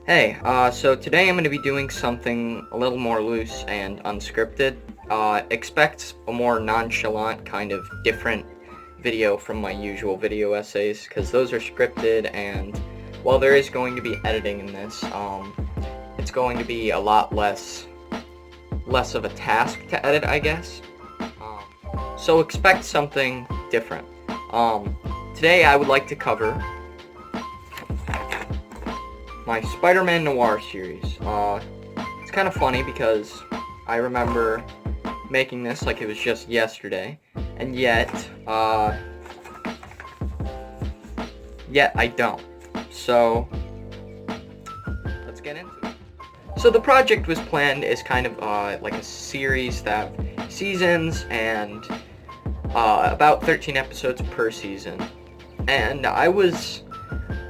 So today I'm going to be doing something a little more loose and unscripted. Expect a more nonchalant, kind of different video from my usual video essays, because those are scripted, and while there is going to be editing in this, it's going to be a lot less of a task to edit, I guess. So expect something different. Today I would like to cover my Spider-Man Noir series. It's kind of funny because I remember making this like it was just yesterday, and yet I don't. So let's get into it. So the project was planned as kind of like a series that seasons and about 13 episodes per season, and I was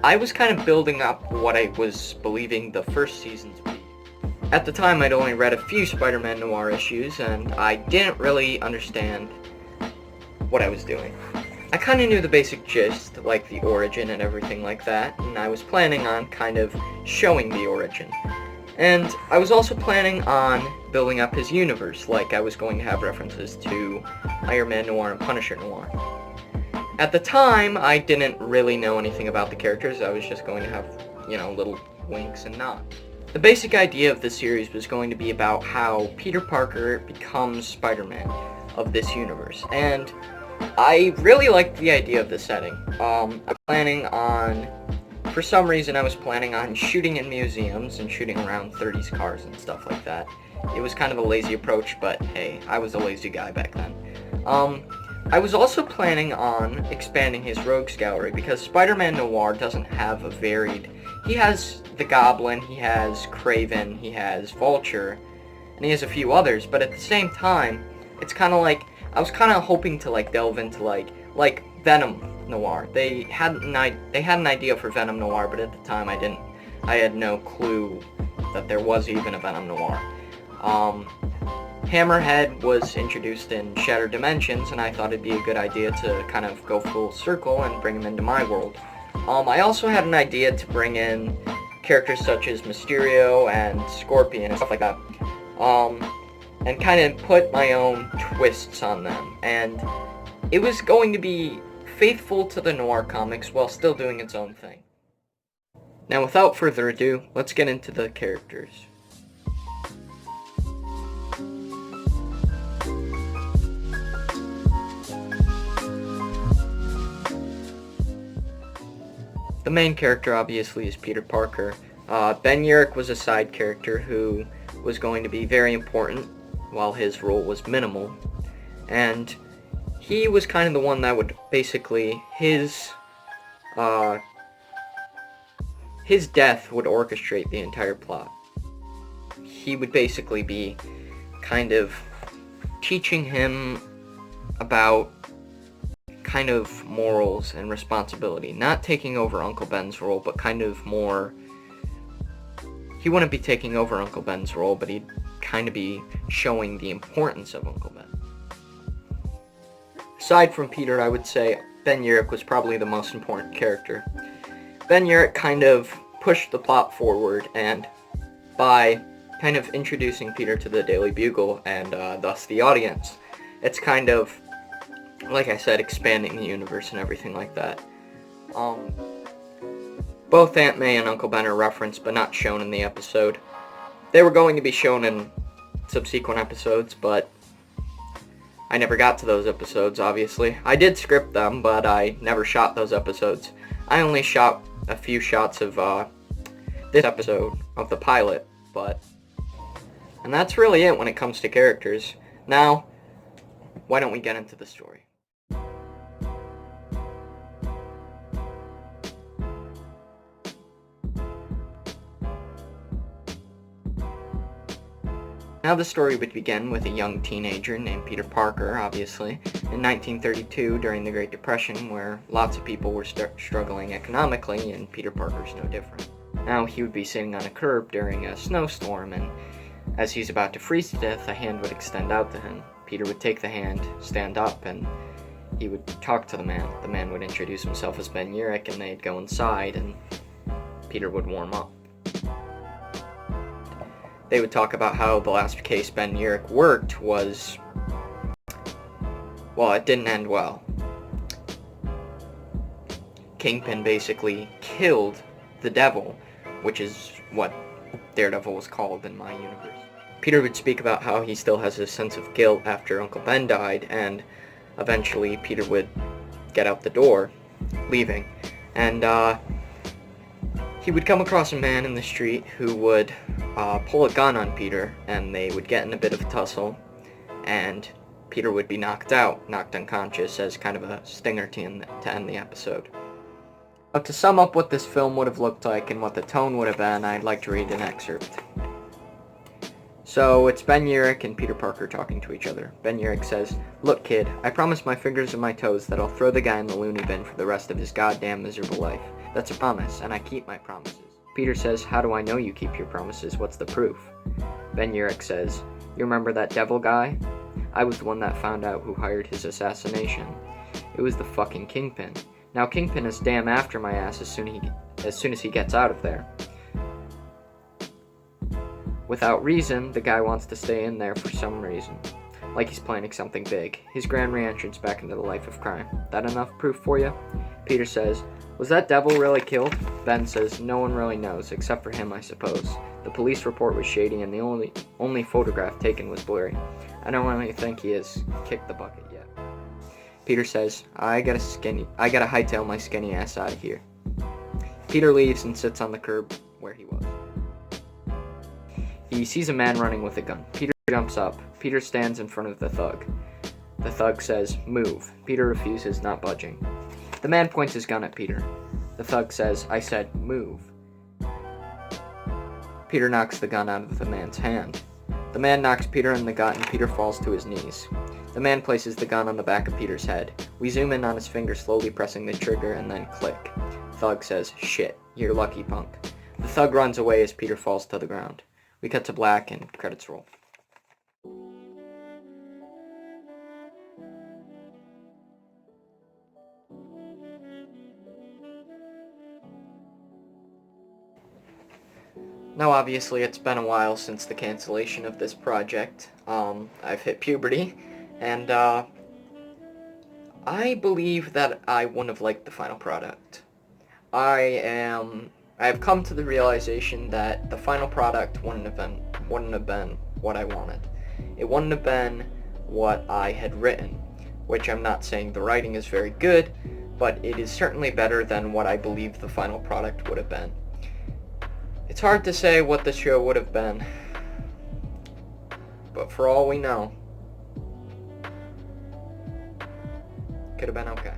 kind of building up what I was believing the first season to be. At the time, I'd only read a few Spider-Man Noir issues, and I didn't really understand what I was doing. I kind of knew the basic gist, like the origin and everything like that, and I was planning on kind of showing the origin. And I was also planning on building up his universe, like I was going to have references to Iron Man Noir and Punisher Noir. At the time, I didn't really know anything about the characters. I was just going to have, little winks and nods. The basic idea of the series was going to be about how Peter Parker becomes Spider-Man of this universe. And I really liked the idea of the setting. For some reason, I was planning on shooting in museums and shooting around 30s cars and stuff like that. It was kind of a lazy approach, but hey, I was a lazy guy back then. I was also planning on expanding his rogues gallery, because Spider-Man Noir doesn't have a varied... He has the Goblin, he has Kraven, he has Vulture, and he has a few others, but at the same time, it's kind of like... I was kind of hoping to delve into like Venom Noir. They had an idea for Venom Noir, but at the time I had no clue that there was even a Venom Noir. Hammerhead was introduced in Shattered Dimensions, and I thought it'd be a good idea to kind of go full circle and bring him into my world. I also had an idea to bring in characters such as Mysterio and Scorpion and stuff like that, and kind of put my own twists on them. And it was going to be faithful to the Noir comics while still doing its own thing. Now, without further ado, let's get into the characters. The main character, obviously, is Peter Parker. Ben Urich was a side character who was going to be very important, while his role was minimal. And he was kind of the one that would basically... His death would orchestrate the entire plot. He would basically be kind of teaching him about kind of morals and responsibility, not taking over Uncle Ben's role, but kind of more... He wouldn't be taking over Uncle Ben's role, but he'd kind of be showing the importance of Uncle Ben. Aside from Peter, I would say Ben Urich was probably the most important character. Ben Urich kind of pushed the plot forward, and by kind of introducing Peter to the Daily Bugle, and thus the audience, it's kind of, like I said, expanding the universe and everything like that. Both Aunt May and Uncle Ben are referenced, but not shown in the episode. They were going to be shown in subsequent episodes, but I never got to those episodes, obviously. I did script them, but I never shot those episodes. I only shot a few shots of this episode of the pilot, and that's really it when it comes to characters. Now, why don't we get into the story? Now the story would begin with a young teenager named Peter Parker, obviously, in 1932 during the Great Depression, where lots of people were struggling economically, and Peter Parker's no different. Now he would be sitting on a curb during a snowstorm, and as he's about to freeze to death, a hand would extend out to him. Peter would take the hand, stand up, and he would talk to the man. The man would introduce himself as Ben Urich, and they'd go inside, and Peter would warm up. they would talk about how the last case Ben Urich worked was, well, it didn't end well. Kingpin basically killed the Devil, which is what Daredevil was called in my universe. Peter would speak about how he still has a sense of guilt after Uncle Ben died, and eventually Peter would get out the door, leaving, and he would come across a man in the street who would pull a gun on Peter, and they would get in a bit of a tussle, and Peter would be knocked unconscious, as kind of a stinger to end the episode. Now, to sum up what this film would have looked like and what the tone would have been, I'd like to read an excerpt. So, it's Ben Urich and Peter Parker talking to each other. Ben Urich says, "Look, kid, I promise my fingers and my toes that I'll throw the guy in the loony bin for the rest of his goddamn miserable life. That's a promise, and I keep my promises." Peter says, "How do I know you keep your promises? What's the proof?" Ben Urich says, "You remember that Devil guy? I was the one that found out who hired his assassination. It was the fucking Kingpin. Now Kingpin is damn after my ass as soon as he gets out of there. Without reason, the guy wants to stay in there for some reason. Like he's planning something big. His grand re-entrance back into the life of crime. That enough proof for you?" Peter says, "Was that Devil really killed?" Ben says, "No one really knows, except for him, I suppose. The police report was shady, and the only photograph taken was blurry. I don't really think he has kicked the bucket yet." Peter says, I gotta hightail my skinny ass out of here." Peter leaves and sits on the curb where he was. He sees a man running with a gun. Peter jumps up. Peter stands in front of the thug. The thug says, "Move." Peter refuses, not budging. The man points his gun at Peter. The thug says, "I said, move." Peter knocks the gun out of the man's hand. The man knocks Peter in the gut, and Peter falls to his knees. The man places the gun on the back of Peter's head. We zoom in on his finger slowly pressing the trigger, and then click. Thug says, "Shit, you're lucky, punk." The thug runs away as Peter falls to the ground. We cut to black and credits roll. Now obviously it's been a while since the cancellation of this project. I've hit puberty, and I believe that I wouldn't have liked the final product. I have come to the realization that the final product wouldn't have been what I wanted. It wouldn't have been what I had written, which I'm not saying the writing is very good, but it is certainly better than what I believe the final product would have been. It's hard to say what the show would have been, but for all we know, could have been okay.